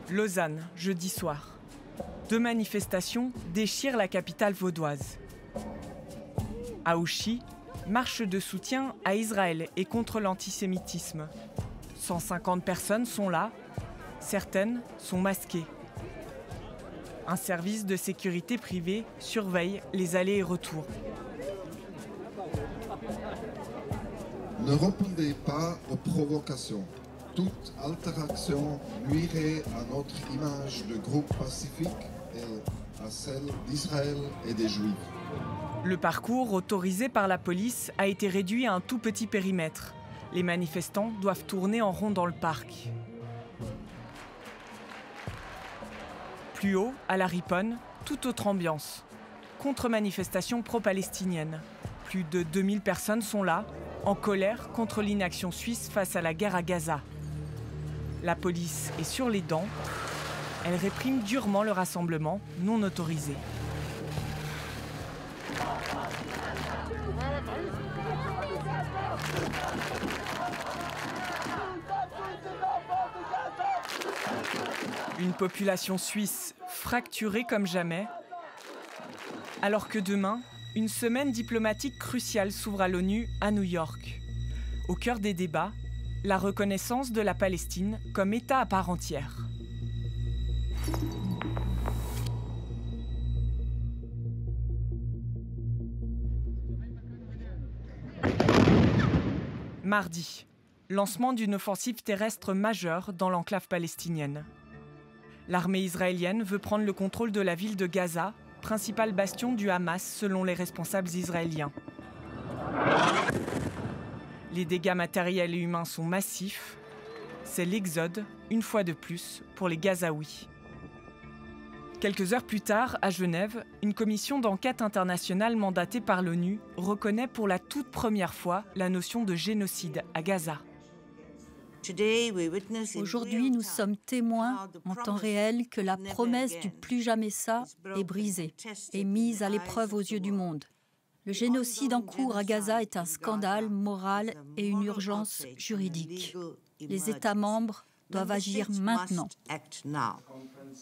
Lausanne, jeudi soir. 2 manifestations déchirent la capitale vaudoise. À Ouchy, marche de soutien à Israël et contre l'antisémitisme. 150 personnes sont là, certaines sont masquées. Un service de sécurité privée surveille les allers et retours. Ne répondez pas aux provocations. Toute altération nuirait à notre image de groupe pacifique et à celle d'Israël et des Juifs. Le parcours autorisé par la police a été réduit à un tout petit périmètre. Les manifestants doivent tourner en rond dans le parc. Plus haut, à la Riponne, toute autre ambiance. Contre-manifestation pro-palestinienne. Plus de 2000 personnes sont là, en colère contre l'inaction suisse face à la guerre à Gaza. La police est sur les dents. Elle réprime durement le rassemblement non autorisé. Une population suisse fracturée comme jamais, alors que demain, une semaine diplomatique cruciale s'ouvre à l'ONU à New York. Au cœur des débats, la reconnaissance de la Palestine comme État à part entière. Mardi, lancement d'une offensive terrestre majeure dans l'enclave palestinienne. L'armée israélienne veut prendre le contrôle de la ville de Gaza, principal bastion du Hamas selon les responsables israéliens. Les dégâts matériels et humains sont massifs. C'est l'exode, une fois de plus, pour les Gazaouis. Quelques heures plus tard, à Genève, une commission d'enquête internationale mandatée par l'ONU reconnaît pour la toute première fois la notion de génocide à Gaza. Aujourd'hui, nous sommes témoins en temps réel que la promesse du plus jamais ça est brisée et mise à l'épreuve aux yeux du monde. Le génocide en cours à Gaza est un scandale moral et une urgence juridique. Les États membres doivent agir maintenant.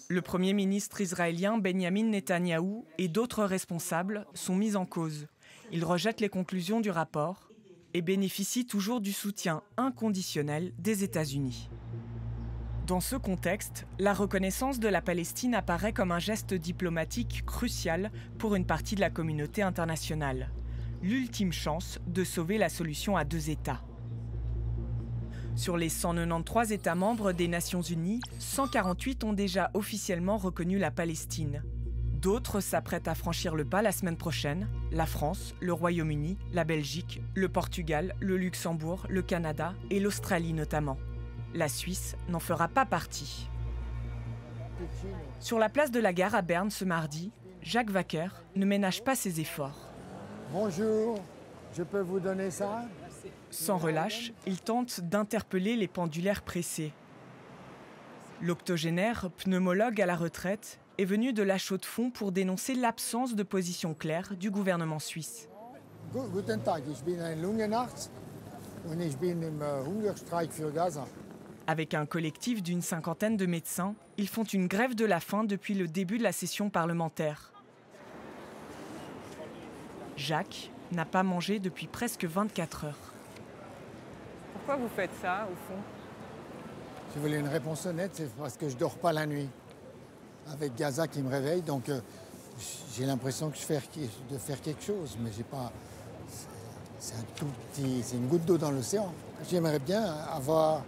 Le Premier ministre israélien Benjamin Netanyahou et d'autres responsables sont mis en cause. Ils rejettent les conclusions du rapport et bénéficient toujours du soutien inconditionnel des États-Unis. Dans ce contexte, la reconnaissance de la Palestine apparaît comme un geste diplomatique crucial pour une partie de la communauté internationale. L'ultime chance de sauver la solution à 2 États. Sur les 193 États membres des Nations Unies, 148 ont déjà officiellement reconnu la Palestine. D'autres s'apprêtent à franchir le pas la semaine prochaine. La France, le Royaume-Uni, la Belgique, le Portugal, le Luxembourg, le Canada et l'Australie notamment. La Suisse n'en fera pas partie. Sur la place de la Gare à Berne ce mardi, Jacques Wacker ne ménage pas ses efforts. Bonjour, je peux vous donner ça? Sans relâche, il tente d'interpeller les pendulaires pressés. L'octogénaire, pneumologue à la retraite, est venu de la Chaux-de-Fonds pour dénoncer l'absence de position claire du gouvernement suisse. Guten Tag, ich bin ein Lungenarzt und ich bin im Hungerstreik für Gaza. Avec un collectif d'une 50aine de médecins, ils font une grève de la faim depuis le début de la session parlementaire. Jacques n'a pas mangé depuis presque 24 heures. Pourquoi vous faites ça, au fond? Si vous voulez une réponse honnête, c'est parce que je ne dors pas la nuit. Avec Gaza qui me réveille, donc j'ai l'impression que de faire quelque chose, mais j'ai pas. C'est un tout petit, c'est une goutte d'eau dans l'océan. J'aimerais bien avoir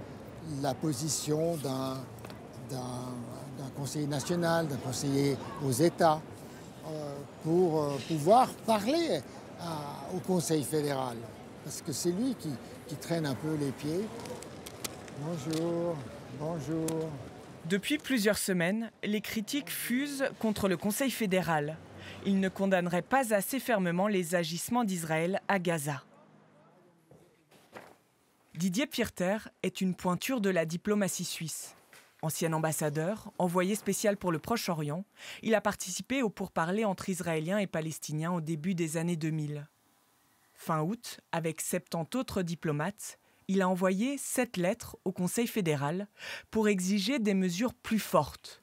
la position d'un conseiller national, d'un conseiller aux États, pour pouvoir parler au Conseil fédéral, parce que c'est lui qui traîne un peu les pieds. Bonjour, bonjour. Depuis plusieurs semaines, les critiques fusent contre le Conseil fédéral. Il ne condamnerait pas assez fermement les agissements d'Israël à Gaza. Didier Pirter est une pointure de la diplomatie suisse. Ancien ambassadeur, envoyé spécial pour le Proche-Orient, il a participé aux pourparlers entre Israéliens et Palestiniens au début des années 2000. Fin août, avec 70 autres diplomates, il a envoyé 7 lettres au Conseil fédéral pour exiger des mesures plus fortes.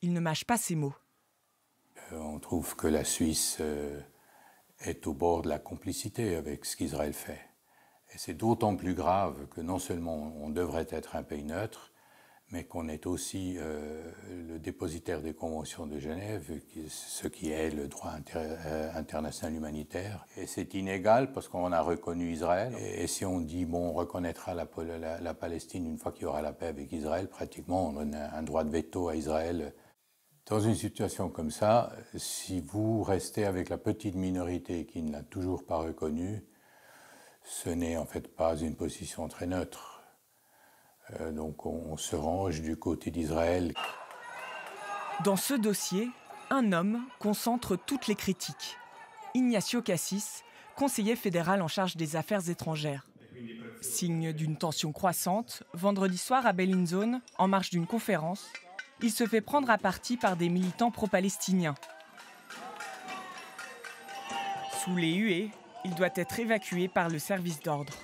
Il ne mâche pas ses mots. On trouve que la Suisse est au bord de la complicité avec ce qu'Israël fait. Et c'est d'autant plus grave que non seulement on devrait être un pays neutre, mais qu'on est aussi le dépositaire des conventions de Genève, ce qui est le droit international humanitaire. Et c'est inégal parce qu'on a reconnu Israël. Et si on dit, bon, on reconnaîtra la Palestine une fois qu'il y aura la paix avec Israël, pratiquement on donne un droit de veto à Israël. Dans une situation comme ça, si vous restez avec la petite minorité qui ne l'a toujours pas reconnu, ce n'est en fait pas une position très neutre. Donc on se range du côté d'Israël. Dans ce dossier, un homme concentre toutes les critiques. Ignacio Cassis, conseiller fédéral en charge des affaires étrangères. Signe d'une tension croissante, vendredi soir à Bellinzone, en marge d'une conférence, il se fait prendre à partie par des militants pro-palestiniens. Sous les huées, il doit être évacué par le service d'ordre.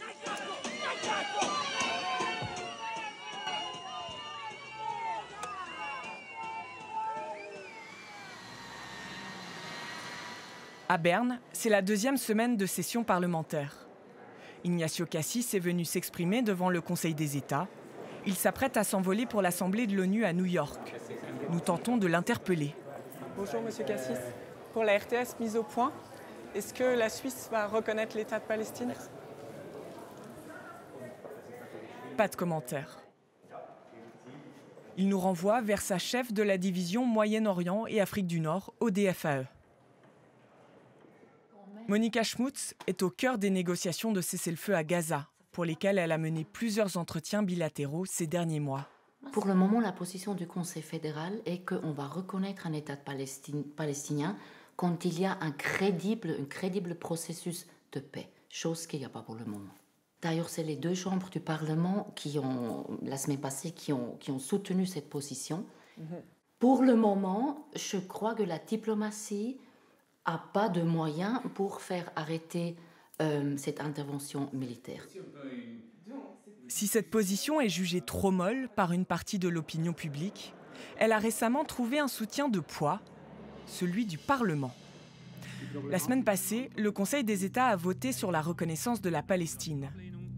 À Berne, c'est la 2e semaine de session parlementaire. Ignacio Cassis est venu s'exprimer devant le Conseil des États. Il s'apprête à s'envoler pour l'Assemblée de l'ONU à New York. Nous tentons de l'interpeller. Bonjour Monsieur Cassis. Pour la RTS mise au point, est-ce que la Suisse va reconnaître l'État de Palestine? Pas de commentaire. Il nous renvoie vers sa chef de la division Moyen-Orient et Afrique du Nord, au DFAE. Monika Schmutz est au cœur des négociations de cessez-le-feu à Gaza, pour lesquelles elle a mené plusieurs entretiens bilatéraux ces derniers mois. Pour le moment, la position du Conseil fédéral est qu'on va reconnaître un État palestinien quand il y a un crédible processus de paix, chose qu'il n'y a pas pour le moment. D'ailleurs, c'est les 2 chambres du Parlement qui ont, la semaine passée, qui ont soutenu cette position. Pour le moment, je crois que la diplomatie n'a pas de moyens pour faire arrêter cette intervention militaire. Si cette position est jugée trop molle par une partie de l'opinion publique, elle a récemment trouvé un soutien de poids, celui du Parlement. La semaine passée, le Conseil des États a voté sur la reconnaissance de la Palestine,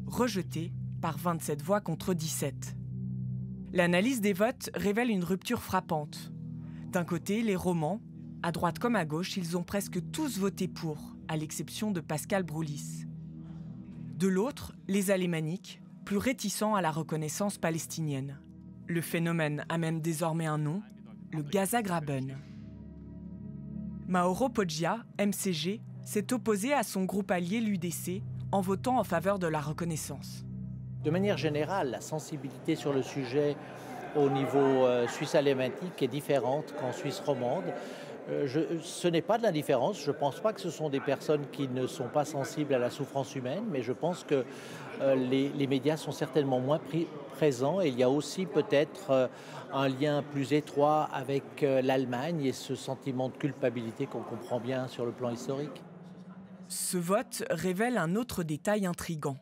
rejetée par 27 voix contre 17. L'analyse des votes révèle une rupture frappante. D'un côté, les romans, à droite comme à gauche, ils ont presque tous voté pour, à l'exception de Pascal Broulis. De l'autre, les alémaniques, plus réticents à la reconnaissance palestinienne. Le phénomène a même désormais un nom, le Gaza-Graben. Mauro Poggia, MCG, s'est opposé à son groupe allié l'UDC en votant en faveur de la reconnaissance. De manière générale, la sensibilité sur le sujet au niveau suisse alématique est différente qu'en Suisse romande. Ce n'est pas de l'indifférence, je ne pense pas que ce sont des personnes qui ne sont pas sensibles à la souffrance humaine, mais je pense que les médias sont certainement moins présents et il y a aussi peut-être un lien plus étroit avec l'Allemagne et ce sentiment de culpabilité qu'on comprend bien sur le plan historique. Ce vote révèle un autre détail intrigant.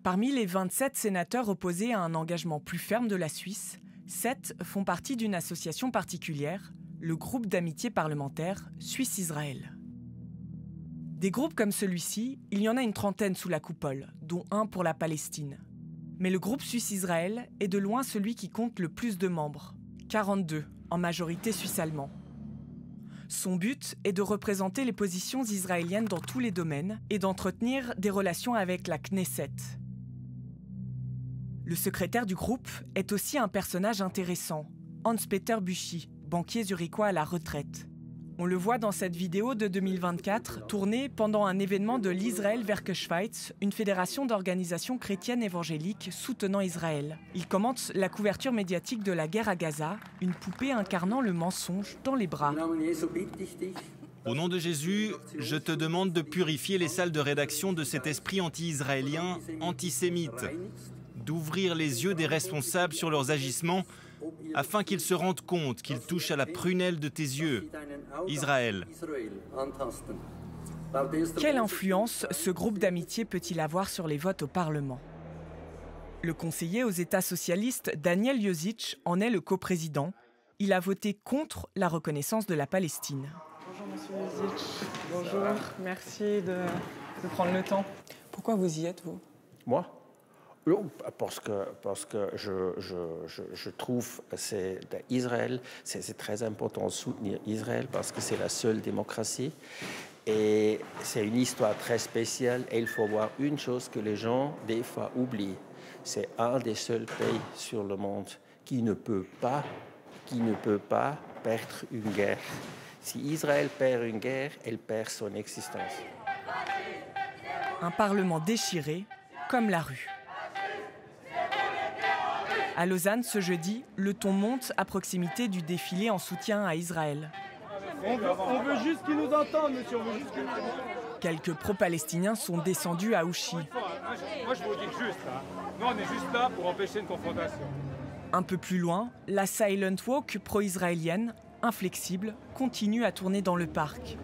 Parmi les 27 sénateurs opposés à un engagement plus ferme de la Suisse, 7 font partie d'une association particulière, le groupe d'amitié parlementaire Suisse-Israël. Des groupes comme celui-ci, il y en a une trentaine sous la coupole, dont un pour la Palestine. Mais le groupe Suisse-Israël est de loin celui qui compte le plus de membres, 42, en majorité suisse-allemand. Son but est de représenter les positions israéliennes dans tous les domaines et d'entretenir des relations avec la Knesset. Le secrétaire du groupe est aussi un personnage intéressant, Hans-Peter Büchi, banquier zurichois à la retraite. On le voit dans cette vidéo de 2024, tournée pendant un événement de l'Israel Werke Schweiz, une fédération d'organisations chrétiennes évangéliques soutenant Israël. Il commente la couverture médiatique de la guerre à Gaza, une poupée incarnant le mensonge dans les bras. Au nom de Jésus, je te demande de purifier les salles de rédaction de cet esprit anti-israélien, antisémite, d'ouvrir les yeux des responsables sur leurs agissements, afin qu'ils se rendent compte qu'ils touchent à la prunelle de tes yeux, Israël. Quelle influence ce groupe d'amitié peut-il avoir sur les votes au Parlement ? Le conseiller aux États socialistes Daniel Josic en est le coprésident. Il a voté contre la reconnaissance de la Palestine. Bonjour Monsieur Josic. Bonjour, merci de prendre le temps. Pourquoi vous y êtes, vous? Moi? Parce que je trouve que Israël, c'est très important de soutenir Israël parce que c'est la seule démocratie et c'est une histoire très spéciale et il faut voir une chose que les gens des fois oublient. C'est un des seuls pays sur le monde qui ne peut pas perdre une guerre. Si Israël perd une guerre, elle perd son existence. Un parlement déchiré, comme la rue. À Lausanne, ce jeudi, le ton monte à proximité du défilé en soutien à Israël. On veut juste qu'ils nous entendent, monsieur. On veut juste qu'ils nous entendent. Quelques pro-palestiniens sont descendus à Ouchy. Moi, je vous dis juste, hein. Nous, on est juste là pour empêcher une confrontation. Un peu plus loin, la Silent Walk pro-israélienne, inflexible, continue à tourner dans le parc.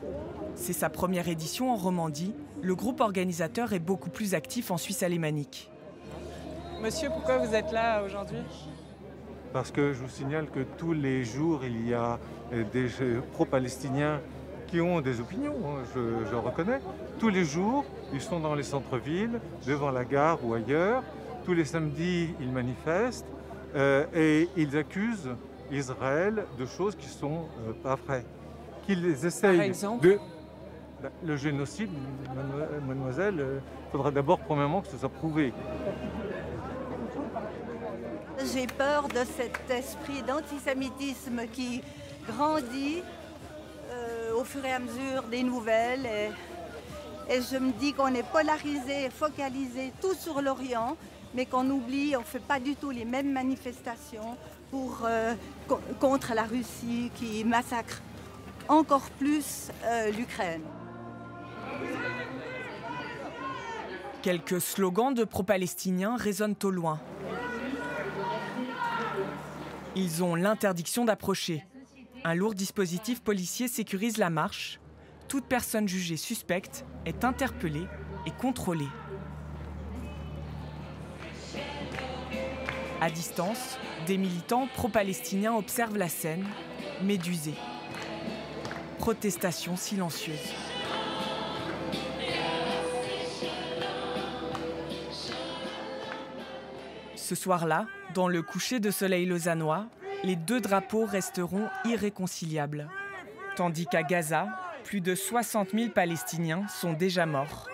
C'est sa première édition en Romandie. Le groupe organisateur est beaucoup plus actif en Suisse alémanique. Monsieur, pourquoi vous êtes là aujourd'hui? Parce que je vous signale que tous les jours, il y a des pro-palestiniens qui ont des opinions, hein, je reconnais. Tous les jours, ils sont dans les centres-villes, devant la gare ou ailleurs. Tous les samedis, ils manifestent et ils accusent Israël de choses qui ne sont pas vraies. Qu'ils essayent Par exemple? de... Le génocide, mademoiselle, il faudra d'abord, premièrement, que ce soit prouvé. J'ai peur de cet esprit d'antisémitisme qui grandit au fur et à mesure des nouvelles. Et je me dis qu'on est polarisé, focalisé tout sur l'Orient, mais qu'on oublie, on ne fait pas du tout les mêmes manifestations contre la Russie qui massacre encore plus l'Ukraine. Quelques slogans de pro-palestiniens résonnent au loin. Ils ont l'interdiction d'approcher. Un lourd dispositif policier sécurise la marche. Toute personne jugée suspecte est interpellée et contrôlée. À distance, des militants pro-palestiniens observent la scène, médusés. Protestation silencieuse. Ce soir-là, dans le coucher de soleil lausannois, les deux drapeaux resteront irréconciliables. Tandis qu'à Gaza, plus de 60 000 Palestiniens sont déjà morts.